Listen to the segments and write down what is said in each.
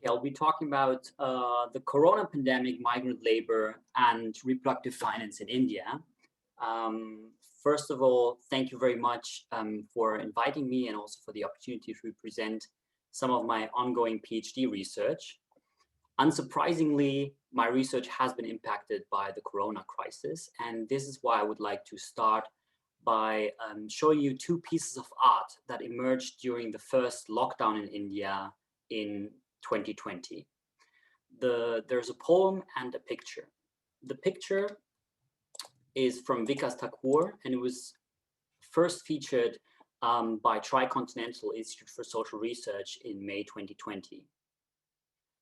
I'll be talking about the corona pandemic, migrant labor, and reproductive finance in India. First of all, thank you very much for inviting me and also for the opportunity to present some of my ongoing PhD research. Unsurprisingly, my research has been impacted by the corona crisis, and this is why I would like to start by showing you two pieces of art that emerged during the first lockdown in India in 2020. There's a poem and a picture. The picture is from Vikas Thakur, and it was first featured by Tricontinental Institute for Social Research in May 2020.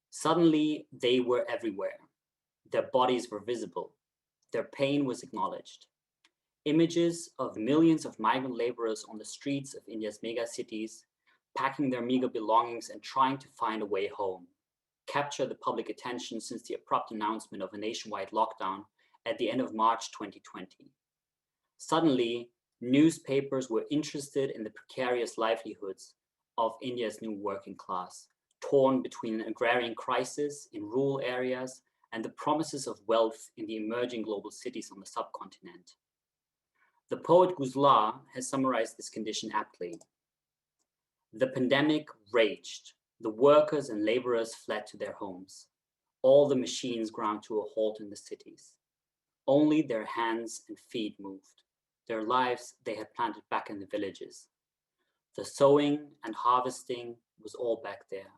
Suddenly, they were everywhere. Their bodies were visible. Their pain was acknowledged. Images of millions of migrant laborers on the streets of India's megacities, packing their meager belongings and trying to find a way home, capture the public attention since the abrupt announcement of a nationwide lockdown at the end of March 2020. Suddenly, newspapers were interested in the precarious livelihoods of India's new working class, torn between an agrarian crisis in rural areas and the promises of wealth in the emerging global cities on the subcontinent. The poet Ghazala has summarized this condition aptly. The pandemic raged. The workers and laborers fled to their homes. All the machines ground to a halt in the cities. Only their hands and feet moved. Their lives they had planted back in the villages. The sowing and harvesting was all back there,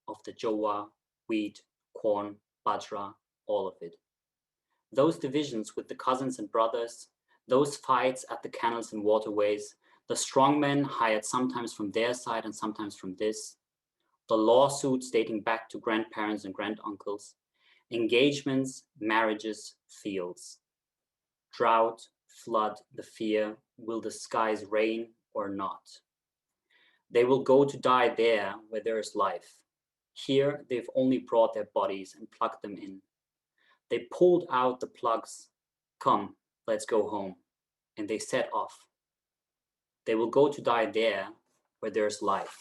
of the jowar, wheat, corn, bajra, all of it. Those divisions with the cousins and brothers, those fights at the canals and waterways, the strongmen hired sometimes from their side and sometimes from this, the lawsuits dating back to grandparents and granduncles, engagements, marriages, fields. Drought, flood, the fear, will the skies rain or not? They will go to die there where there is life. Here, they've only brought their bodies and plugged them in. They pulled out the plugs. Come, let's go home. And they set off. They will go to die there where there's life.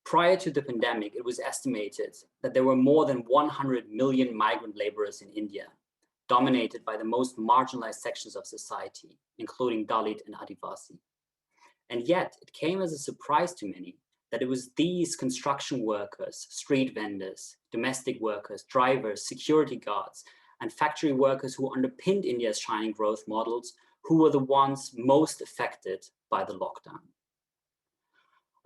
Prior to the pandemic, it was estimated that there were more than 100 million migrant laborers in India, dominated by the most marginalized sections of society, including Dalit and Adivasi. And yet, it came as a surprise to many that it was these construction workers, street vendors, domestic workers, drivers, security guards, and factory workers who underpinned India's shining growth models who were the ones most affected by the lockdown.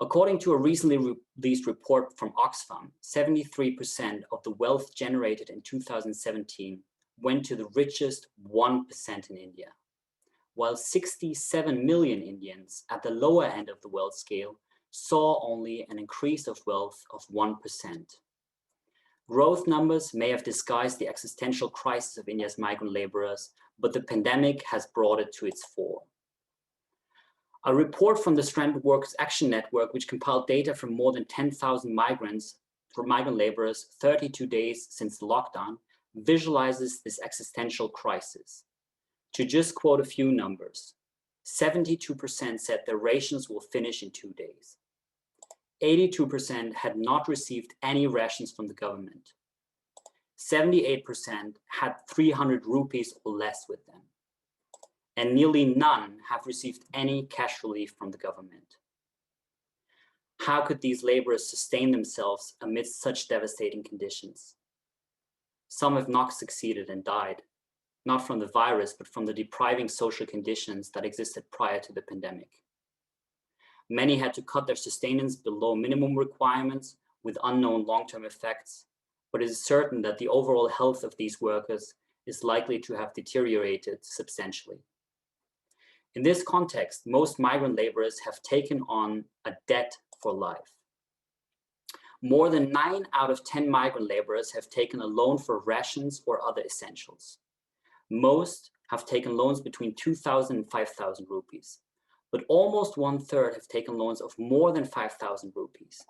According to a recently released report from Oxfam, 73% of the wealth generated in 2017 went to the richest 1% in India, while 67 million Indians at the lower end of the wealth scale saw only an increase of wealth of 1%. Growth numbers may have disguised the existential crisis of India's migrant laborers, but the pandemic has brought it to its fore. A report from the Stranded Workers Action Network, which compiled data from more than 10,000 migrant laborers 32 days since the lockdown, visualizes this existential crisis. To just quote a few numbers, 72% said their rations will finish in 2 days. 82% had not received any rations from the government. 78% had 300 rupees or less with them. And nearly none have received any cash relief from the government. How could these laborers sustain themselves amidst such devastating conditions? Some have not succeeded and died, not from the virus, but from the depriving social conditions that existed prior to the pandemic. Many had to cut their sustenance below minimum requirements with unknown long-term effects, but it is certain that the overall health of these workers is likely to have deteriorated substantially. In this context, most migrant laborers have taken on a debt for life. More than 9 out of 10 migrant laborers have taken a loan for rations or other essentials. Most have taken loans between 2,000 and 5,000 rupees, but almost 1/3 have taken loans of more than 5,000 rupees.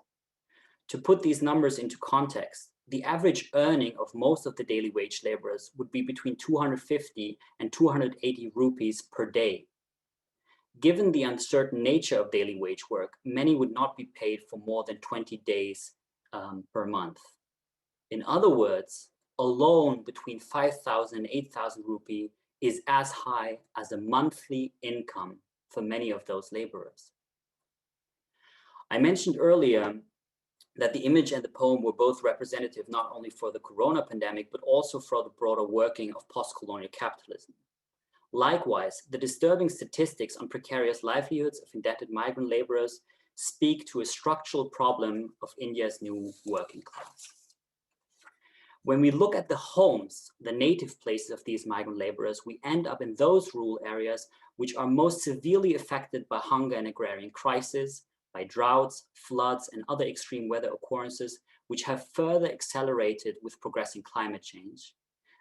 To put these numbers into context, the average earning of most of the daily wage laborers would be between 250 and 280 rupees per day. Given the uncertain nature of daily wage work, many would not be paid for more than 20 days per month. In other words, a loan between 5,000 and 8,000 rupee is as high as a monthly income for many of those laborers. I mentioned earlier that the image and the poem were both representative not only for the corona pandemic, but also for the broader working of post-colonial capitalism. Likewise, the disturbing statistics on precarious livelihoods of indebted migrant laborers speak to a structural problem of India's new working class. When we look at the homes, the native places of these migrant laborers, we end up in those rural areas which are most severely affected by hunger and agrarian crisis, by droughts, floods, and other extreme weather occurrences, which have further accelerated with progressing climate change,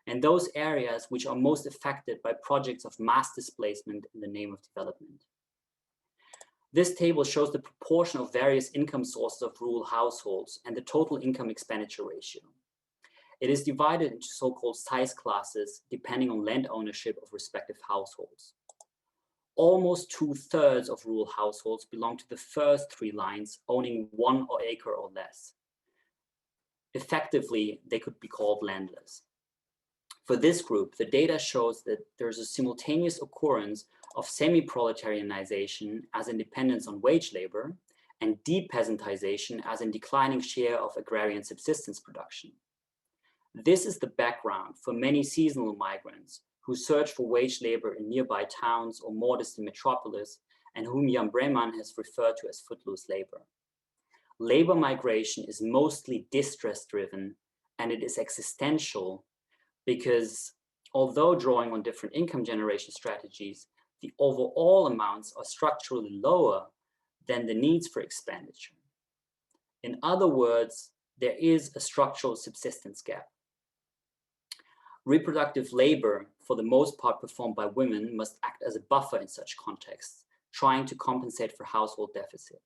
and those areas which are most affected by projects of mass displacement in the name of development. This table shows the proportion of various income sources of rural households and the total income expenditure ratio. It is divided into so-called size classes depending on land ownership of respective households. Almost 2/3 of rural households belong to the first three lines, owning 1 acre or less. Effectively, they could be called landless. For this group, the data shows that there's a simultaneous occurrence of semi-proletarianization as in dependence on wage labor and depeasantization as in declining share of agrarian subsistence production. This is the background for many seasonal migrants who search for wage labor in nearby towns or more distant metropolis, and whom Jan Breman has referred to as footloose labor. Labor migration is mostly distress-driven, and it is existential because although drawing on different income generation strategies, the overall amounts are structurally lower than the needs for expenditure. In other words, there is a structural subsistence gap. Reproductive labor, for the most part performed by women, must act as a buffer in such contexts, trying to compensate for household deficit.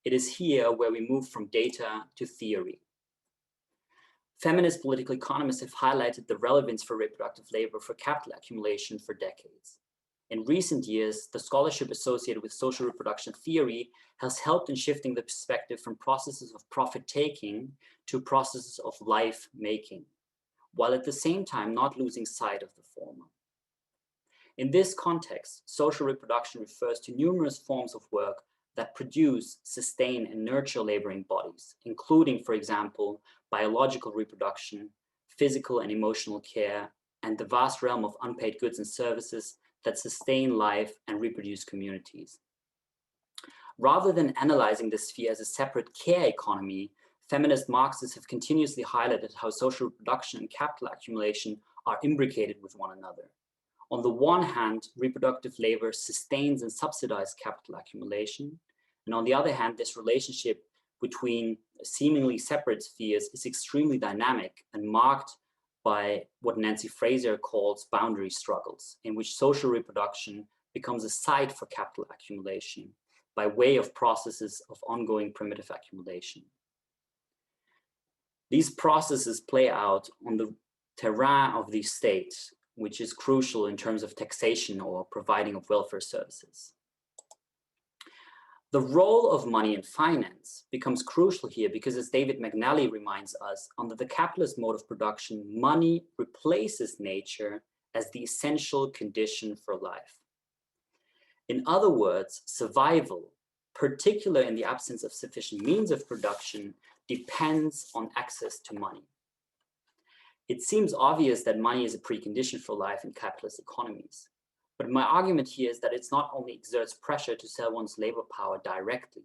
It is here where we move from data to theory. Feminist political economists have highlighted the relevance for reproductive labor for capital accumulation for decades. In recent years, the scholarship associated with social reproduction theory has helped in shifting the perspective from processes of profit-taking to processes of life-making, while at the same time not losing sight of the former. In this context, social reproduction refers to numerous forms of work that produce, sustain, and nurture laboring bodies, including, for example, biological reproduction, physical and emotional care, and the vast realm of unpaid goods and services that sustain life and reproduce communities. Rather than analyzing this sphere as a separate care economy, feminist Marxists have continuously highlighted how social reproduction and capital accumulation are imbricated with one another. On the one hand, reproductive labor sustains and subsidizes capital accumulation, and on the other hand, this relationship between seemingly separate spheres is extremely dynamic and marked by what Nancy Fraser calls boundary struggles, in which social reproduction becomes a site for capital accumulation by way of processes of ongoing primitive accumulation. These processes play out on the terrain of the state, which is crucial in terms of taxation or providing of welfare services. The role of money in finance becomes crucial here because, as David McNally reminds us, under the capitalist mode of production, money replaces nature as the essential condition for life. In other words, survival, particularly in the absence of sufficient means of production, depends on access to money. It seems obvious that money is a precondition for life in capitalist economies. But my argument here is that it's not only exerts pressure to sell one's labor power directly.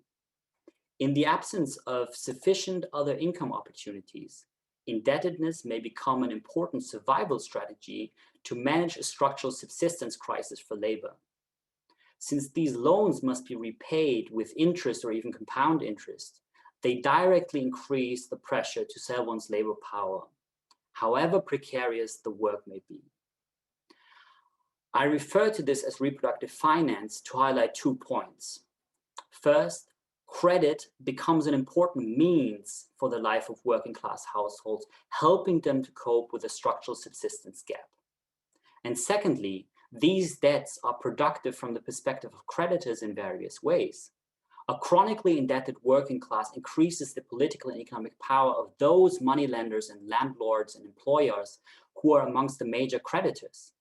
In the absence of sufficient other income opportunities, indebtedness may become an important survival strategy to manage a structural subsistence crisis for labor. Since these loans must be repaid with interest or even compound interest, they directly increase the pressure to sell one's labor power, however precarious the work may be. I refer to this as reproductive finance to highlight 2 points. First, credit becomes an important means for the life of working class households, helping them to cope with the structural subsistence gap. And secondly, these debts are productive from the perspective of creditors in various ways. A chronically indebted working class increases the political and economic power of those moneylenders and landlords and employers who are amongst the major creditors.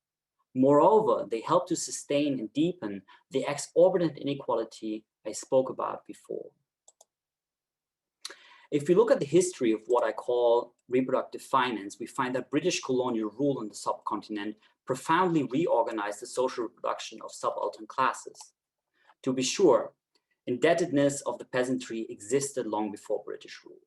Moreover, they help to sustain and deepen the exorbitant inequality I spoke about before. If we look at the history of what I call reproductive finance, we find that British colonial rule on the subcontinent profoundly reorganized the social reproduction of subaltern classes. To be sure, indebtedness of the peasantry existed long before British rule.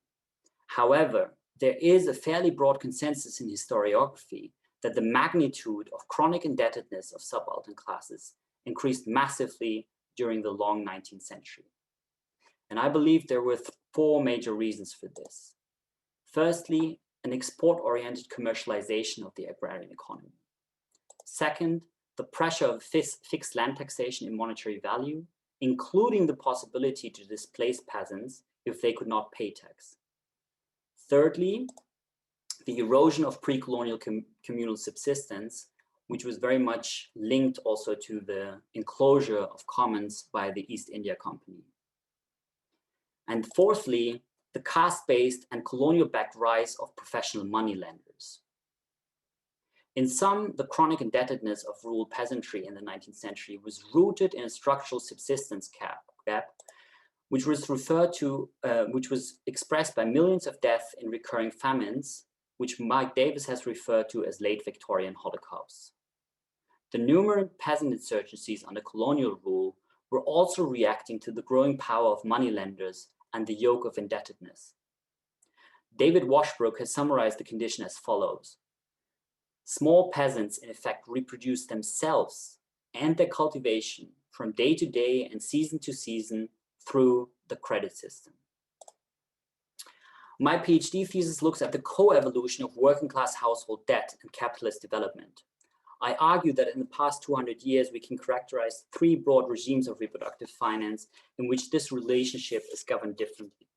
However, there is a fairly broad consensus in historiography that the magnitude of chronic indebtedness of subaltern classes increased massively during the long 19th century. And I believe there were four major reasons for this. Firstly, an export-oriented commercialization of the agrarian economy. Second, the pressure of fixed land taxation in monetary value, including the possibility to displace peasants if they could not pay tax. Thirdly, the erosion of pre-colonial communal subsistence, which was very much linked also to the enclosure of commons by the East India Company. And fourthly, the caste-based and colonial-backed rise of professional moneylenders. In sum, the chronic indebtedness of rural peasantry in the 19th century was rooted in a structural subsistence gap, which was expressed by millions of deaths in recurring famines, which Mike Davis has referred to as late Victorian Holocausts. The numerous peasant insurgencies under colonial rule were also reacting to the growing power of moneylenders and the yoke of indebtedness. David Washbrook has summarized the condition as follows. Small peasants, in effect, reproduce themselves and their cultivation from day to day and season to season through the credit system. My PhD thesis looks at the co-evolution of working class household debt and capitalist development. I argue that in the past 200 years, we can characterize three broad regimes of reproductive finance in which this relationship is governed differently.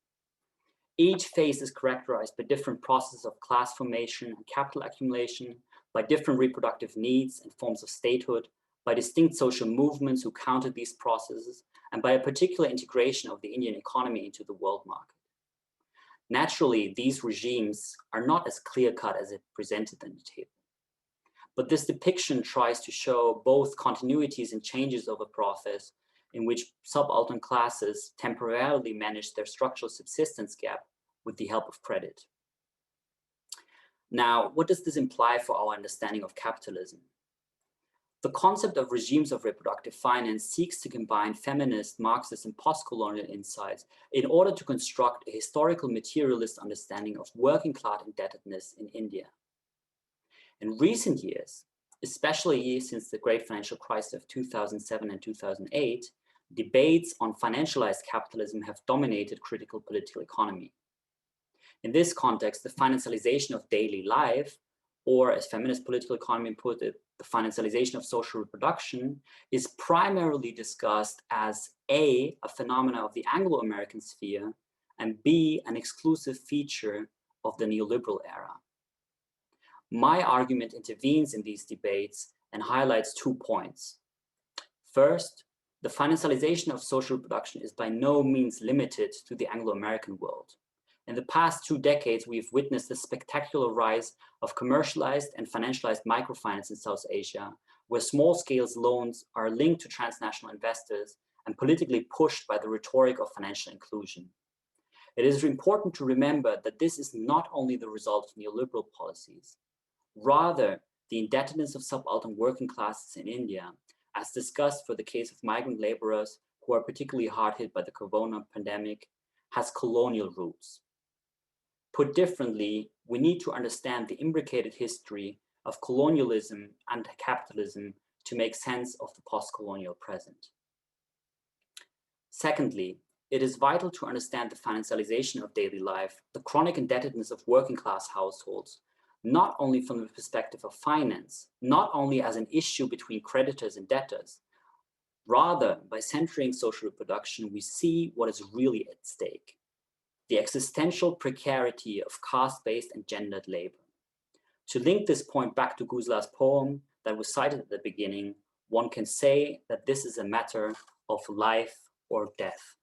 Each phase is characterized by different processes of class formation and capital accumulation, by different reproductive needs and forms of statehood, by distinct social movements who countered these processes, and by a particular integration of the Indian economy into the world market. Naturally, these regimes are not as clear-cut as it presented in the table. But this depiction tries to show both continuities and changes of a process in which subaltern classes temporarily manage their structural subsistence gap with the help of credit. Now, what does this imply for our understanding of capitalism? The concept of regimes of reproductive finance seeks to combine feminist, Marxist, and post-colonial insights in order to construct a historical materialist understanding of working class indebtedness in India. In recent years, especially since the great financial crisis of 2007 and 2008, debates on financialized capitalism have dominated critical political economy. In this context, the financialization of daily life, or as feminist political economy put it, the financialization of social reproduction, is primarily discussed as A, a phenomena of the Anglo-American sphere, and B, an exclusive feature of the neoliberal era. My argument intervenes in these debates and highlights 2 points. First, the financialization of social reproduction is by no means limited to the Anglo-American world. In the past 2 decades, we've witnessed the spectacular rise of commercialized and financialized microfinance in South Asia, where small-scale loans are linked to transnational investors and politically pushed by the rhetoric of financial inclusion. It is important to remember that this is not only the result of neoliberal policies. Rather, the indebtedness of subaltern working classes in India, as discussed for the case of migrant laborers who are particularly hard hit by the corona pandemic, has colonial roots. Put differently, we need to understand the imbricated history of colonialism and capitalism to make sense of the post-colonial present. Secondly, it is vital to understand the financialization of daily life, the chronic indebtedness of working class households, not only from the perspective of finance, not only as an issue between creditors and debtors. Rather, by centering social reproduction, we see what is really at stake: the existential precarity of caste-based and gendered labor. To link this point back to Ghuzlar's poem that was cited at the beginning, one can say that this is a matter of life or death.